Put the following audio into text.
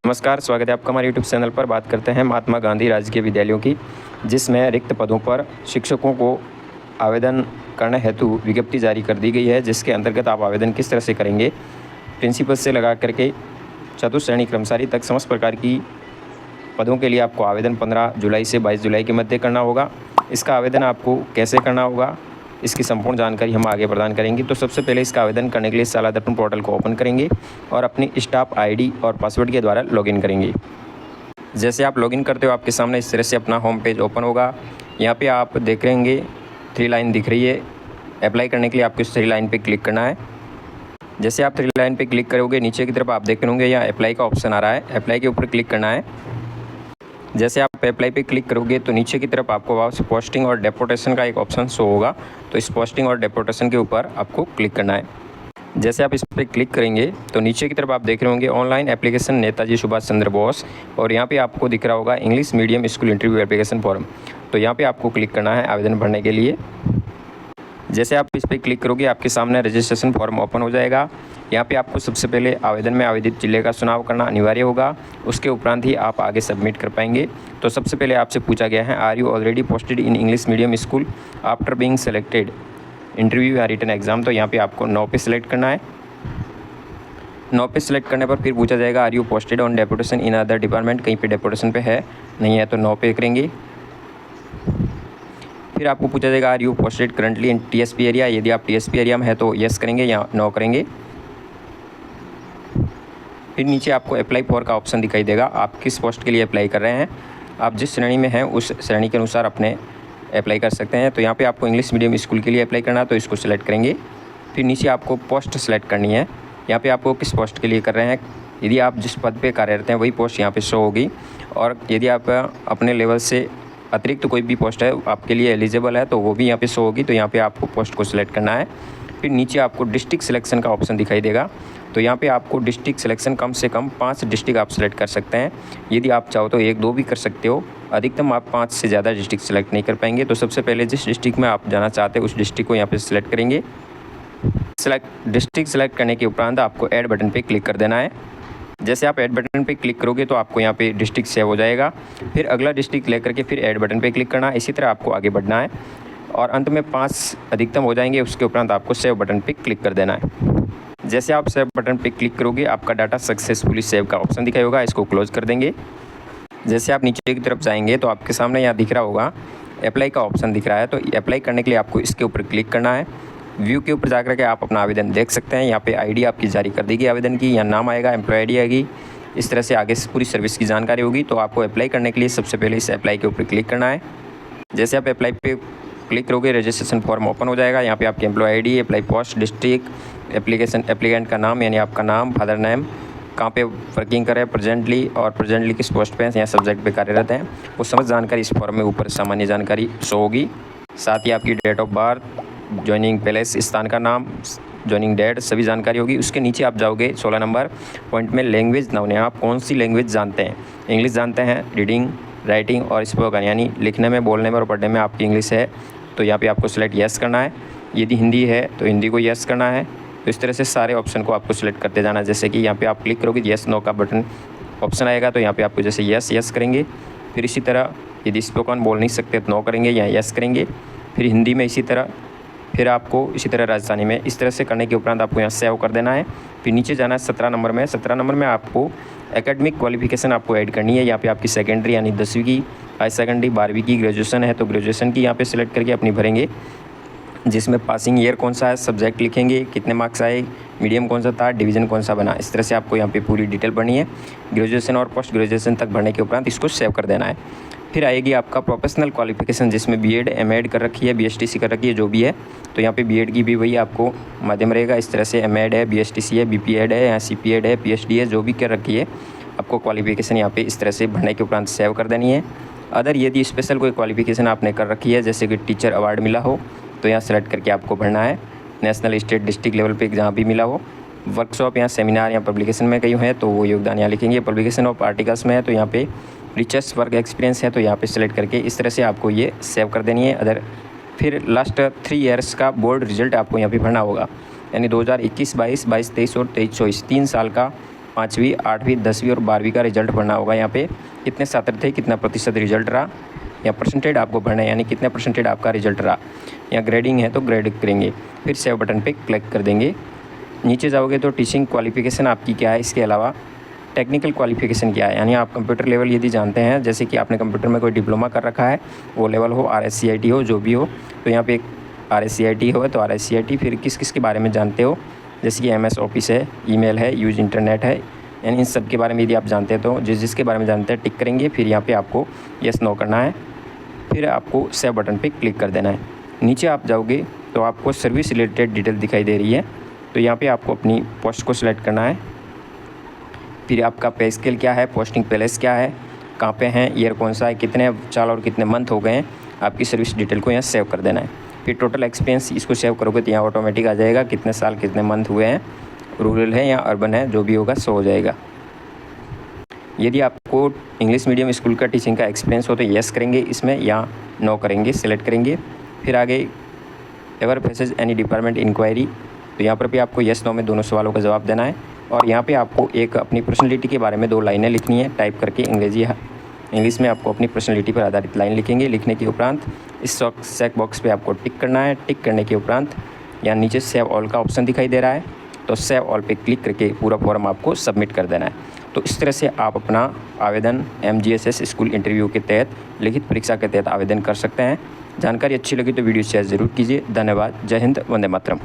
नमस्कार, स्वागत है आपका हमारे यूट्यूब चैनल पर। बात करते हैं महात्मा गांधी राजकीय विद्यालयों की, जिसमें रिक्त पदों पर शिक्षकों को आवेदन करने हेतु विज्ञप्ति जारी कर दी गई है, जिसके अंतर्गत आप आवेदन किस तरह से करेंगे। प्रिंसिपल से लगा करके चतुर्थ श्रेणी कर्मचारी तक समस्त प्रकार की पदों के लिए आपको आवेदन 15 जुलाई से 22 जुलाई के मध्य करना होगा। इसका आवेदन आपको कैसे करना होगा, इसकी संपूर्ण जानकारी हम आगे प्रदान करेंगे। तो सबसे पहले इसका आवेदन करने के लिए शाला दर्पण पोर्टल को ओपन करेंगे और अपनी स्टाफ आईडी और पासवर्ड के द्वारा लॉगिन करेंगे। जैसे आप लॉगिन करते हो, आपके सामने इस तरह से अपना होम पेज ओपन होगा। यहाँ पे आप देख रहेंगे 3 लाइन दिख रही है। अप्लाई करने के लिए आपको इस 3 लाइन पर क्लिक करना है। जैसे आप 3 लाइन पर क्लिक करोगे, नीचे की तरफ आप देख रहे होंगे यहाँ अप्लाई का ऑप्शन आ रहा है। अप्लाई के ऊपर क्लिक करना है। जैसे आप अप्लाई पे क्लिक करोगे तो नीचे की तरफ आपको वापस पोस्टिंग और डेपोटेशन का एक ऑप्शन शो होगा। तो इस पोस्टिंग और डेपोटेशन के ऊपर आपको क्लिक करना है। जैसे आप इस पर क्लिक करेंगे तो नीचे की तरफ आप देख रहे होंगे ऑनलाइन एप्लीकेशन नेताजी सुभाष चंद्र बोस, और यहाँ पे आपको दिख रहा होगा English medium school interview application form. तो यहाँ पे आपको क्लिक करना है आवेदन भरने के लिए। जैसे आप इस पर क्लिक करोगे, आपके सामने रजिस्ट्रेशन फॉर्म ओपन हो जाएगा। यहाँ पे आपको सबसे पहले आवेदन में आवेदित जिले का चुनाव करना अनिवार्य होगा। उसके उपरांत ही आप आगे सबमिट कर पाएंगे। तो सबसे पहले आपसे पूछा गया है, are you already posted in English medium school after being selected interview या रिटन एग्जाम। तो यहाँ पे आपको 9 पे सिलेक्ट करना है। 9 पे सिलेक्ट करने पर फिर पूछा जाएगा, are you posted on deputation in other department. कहीं पे डेपुटेशन पे है, नहीं है, तो 9 पे करेंगे। फिर आपको पूछा जाएगा, are you posted currently in TSP area. यदि आप टीएसपी एरिया में है तो यस करेंगे या नो करेंगे। फिर नीचे आपको अप्लाई फॉर का ऑप्शन दिखाई देगा। आप किस पोस्ट के लिए अप्लाई कर रहे हैं, आप जिस श्रेणी में हैं उस श्रेणी के अनुसार अपने अप्लाई कर सकते हैं। तो यहाँ पे आपको इंग्लिश मीडियम स्कूल के लिए अप्लाई करना है, तो इसको सिलेक्ट करेंगे। फिर नीचे आपको पोस्ट सेलेक्ट करनी है। यहाँ पे आपको किस पोस्ट के लिए कर रहे हैं, यदि आप जिस पद पे कार्यरत हैं वही पोस्ट यहाँ पे शो होगी। और यदि आप अपने लेवल से अतिरिक्त कोई भी पोस्ट है आपके लिए एलिजिबल है तो वो भी यहाँ पे शो होगी। तो यहाँ पे आपको पोस्ट को सिलेक्ट करना है। फिर नीचे आपको डिस्ट्रिक्ट सिलेक्शन का ऑप्शन दिखाई देगा। तो यहाँ पे आपको डिस्ट्रिक्ट सिलेक्शन कम से कम 5 डिस्ट्रिक्ट आप सेलेक्ट कर सकते हैं। यदि आप चाहो तो 1-2 भी कर सकते हो, अधिकतम आप 5 से ज़्यादा डिस्ट्रिक्ट सेलेक्ट नहीं कर पाएंगे। तो सबसे पहले जिस डिस्ट्रिक्ट में आप जाना चाहते हैं उस डिस्ट्रिक्ट को यहाँ पे सिलेक्ट करेंगे। डिस्ट्रिक्ट सेलेक्ट करने के उपरांत आपको ऐड बटन पे क्लिक कर देना है। जैसे आप ऐड बटन पे क्लिक करोगे तो आपको यहाँ पे डिस्ट्रिक्ट सेव हो जाएगा। फिर अगला डिस्ट्रिक्ट लेकर के फिर ऐड बटन पे क्लिक करना है। इसी तरह आपको आगे बढ़ना है और अंत में 5 अधिकतम हो जाएंगे। उसके उपरांत आपको सेव बटन पे क्लिक कर देना है। जैसे आप सेव बटन पे क्लिक करोगे, आपका डाटा सक्सेसफुली सेव का ऑप्शन दिखाई होगा। इसको क्लोज कर देंगे। जैसे आप नीचे की तरफ जाएंगे तो आपके सामने यहाँ दिख रहा होगा अप्लाई का ऑप्शन दिख रहा है। तो अप्लाई करने के लिए आपको इसके ऊपर क्लिक करना है। व्यू के ऊपर जाकर के आप अपना आवेदन देख सकते हैं। यहाँ पे आईडी आपकी जारी कर देगी आवेदन की, यहाँ नाम आएगा, एम्प्लॉय आईडी आएगी। इस तरह से आगे से पूरी सर्विस की जानकारी होगी। तो आपको अप्लाई करने के लिए सबसे पहले इस अप्लाई के ऊपर क्लिक करना है। जैसे आप अप्लाई पे क्लिक करोगे, रजिस्ट्रेशन फॉर्म ओपन हो जाएगा। यहाँ पे आपकी employ ID, apply post, district, applicant का नाम यानी आपका नाम, फादर नेम, कहाँ पे वर्किंग कर रहे हैं प्रेजेंटली और प्रेजेंटली किस पोस्ट पे हैं या सब्जेक्ट पे कार्यरत हैं, वो समझ जानकारी इस फॉर्म में ऊपर सामान्य जानकारी शो होगी। साथ ही आपकी date of birth, joining place, स्थान का नाम, ज्वाइनिंग डेट, सभी जानकारी होगी। उसके नीचे आप जाओगे 16 नंबर पॉइंट में लैंग्वेज नाउन है। आप कौन सी लैंग्वेज जानते हैं, इंग्लिश जानते हैं, रीडिंग, राइटिंग और स्पोकन यानी लिखने में, बोलने में और पढ़ने में आपकी इंग्लिश है तो यहाँ पे आपको सिलेक्ट यस करना है। यदि हिंदी है तो हिंदी को यस करना है। तो इस तरह से सारे ऑप्शन को आपको सिलेक्ट करते जाना है। जैसे कि यहाँ पे आप क्लिक करोगे, यस नो का बटन ऑप्शन आएगा तो यहाँ पे आपको जैसे यस करेंगे। फिर इसी तरह यदि स्पोकन बोल नहीं सकते तो नो करेंगे या यस करेंगे। फिर हिंदी में इसी तरह, फिर आपको इसी तरह राजस्थानी में। इस तरह से करने के उपरांत आपको यहाँ सेव कर देना है। फिर नीचे जाना है 17 नंबर में। 17 नंबर में आपको एकेडमिक क्वालिफिकेशन आपको ऐड करनी है। यहाँ पे आपकी सेकेंडरी यानी 10वीं की, हाई सेकेंडरी 12वीं की, ग्रेजुएशन है तो ग्रेजुएशन की यहाँ पे सिलेक्ट करके अपनी भरेंगे। जिसमें पासिंग ईयर कौन सा है, सब्जेक्ट लिखेंगे, कितने मार्क्स आए, मीडियम कौन सा था, डिवीज़न कौन सा बना। इस तरह से आपको यहाँ पे पूरी डिटेल भरनी है। ग्रेजुएशन और पोस्ट ग्रेजुएशन तक भरने के उपरांत इसको सेव कर देना है। फिर आएगी आपका प्रोफेशनल क्वालिफिकेशन, जिसमें बीएड, एमएड कर रखी है, बीएसटीसी कर रखी है, जो भी है। तो यहाँ पे बीएड की भी वही आपको माध्यम रहेगा। इस तरह से एमएड है, बीएसटीसी है, बीपीएड है या सीपीएड है, पीएचडी है, जो भी कर रखी है आपको क्वालिफिकेशन यहाँ पे इस तरह से भरने के उपरांत सेव कर देनी है। अदर यदि स्पेशल कोई क्वालिफिकेशन आपने कर रखी है, जैसे कि टीचर अवार्ड मिला हो तो यहाँ सेलेक्ट करके आपको भरना है। नेशनल, स्टेट, डिस्ट्रिक्ट लेवल पे जहाँ भी मिला हो। वर्कशॉप या सेमिनार या पब्लिकेशन में कहीं है तो वो योगदान यहाँ लिखेंगे। पब्लिकेशन ऑफ आर्टिकल्स में है तो यहाँ पे रिसर्च वर्क एक्सपीरियंस है तो यहाँ पे सिलेक्ट करके इस तरह से आपको ये सेव कर देनी है। अदर फिर लास्ट 3 ईयर्स का बोर्ड रिजल्ट आपको यहाँ पे भरना होगा, यानी 2021-22, 22-23 और 23-24 3 साल का 5वीं, 8वीं, 10वीं और 12वीं का रिजल्ट भरना होगा। यहाँ पे कितने छात्र थे, कितना प्रतिशत रिजल्ट रहा, या परसेंटेज आपको भरना है, यानी कितने परसेंटेज आपका रिजल्ट रहा। या ग्रेडिंग है तो ग्रेड करेंगे, फिर सेव बटन पे क्लिक कर देंगे। नीचे जाओगे तो टीचिंग क्वालिफिकेशन आपकी क्या है, इसके अलावा टेक्निकल क्वालिफिकेशन क्या है, यानी आप कंप्यूटर लेवल यदि जानते हैं, जैसे कि आपने कंप्यूटर में कोई डिप्लोमा कर रखा है, वो लेवल हो, RSCIT हो, जो भी हो, तो यहाँ पे एक RSCIT हो तो RSCIT। फिर किस किस के बारे में जानते हो, जैसे कि MS ऑफिस है, ईमेल है, यूज इंटरनेट है, यानी इन सब के बारे में यदि आप जानते हैं तो जिसके बारे में जानते हैं टिक करेंगे। फिर यहाँ पे आपको यस नो करना है, फिर आपको सेव बटन पे क्लिक कर देना है। नीचे आप जाओगे तो आपको सर्विस रिलेटेड डिटेल दिखाई दे रही है, तो यहाँ पे आपको अपनी पोस्ट को सिलेक्ट करना है। फिर आपका पे स्केल क्या है, पोस्टिंग प्लेस क्या है, कहाँ पे हैं, ईयर कौन सा है, कितने साल और कितने मंथ हो गए हैं, आपकी सर्विस डिटेल को यहाँ सेव कर देना है। फिर टोटल एक्सपीरियंस इसको सेव करोगे तो यहाँ ऑटोमेटिक आ जाएगा, कितने साल कितने मंथ हुए हैं, रूरल है या अर्बन है, जो भी होगा शो हो जाएगा। यदि आपको इंग्लिश मीडियम स्कूल का टीचिंग का एक्सपीरियंस हो तो येस करेंगे इसमें, या नो करेंगे, सिलेक्ट करेंगे। फिर आगे ever faces any department inquiry, तो यहाँ पर भी आपको येस नो में दोनों सवालों का जवाब देना है। और यहाँ पे आपको एक अपनी पर्सनैलिटी के बारे में 2 लाइनें लिखनी है, टाइप करके इंग्लिश में आपको अपनी पर्सनैलिटी पर आधारित लाइन लिखेंगे। लिखने के उपरांत इस चेक बॉक्स पे आपको टिक करना है। टिक करने के उपरांत यहाँ नीचे सेव ऑल का ऑप्शन दिखाई दे रहा है, तो सेव ऑल पे क्लिक करके पूरा फॉर्म आपको सबमिट कर देना है। तो इस तरह से आप अपना आवेदन MGSS स्कूल इंटरव्यू के तहत, लिखित परीक्षा के तहत आवेदन कर सकते हैं। जानकारी अच्छी लगी तो वीडियो शेयर ज़रूर कीजिए। धन्यवाद। जय हिंद, वंदे मातरम।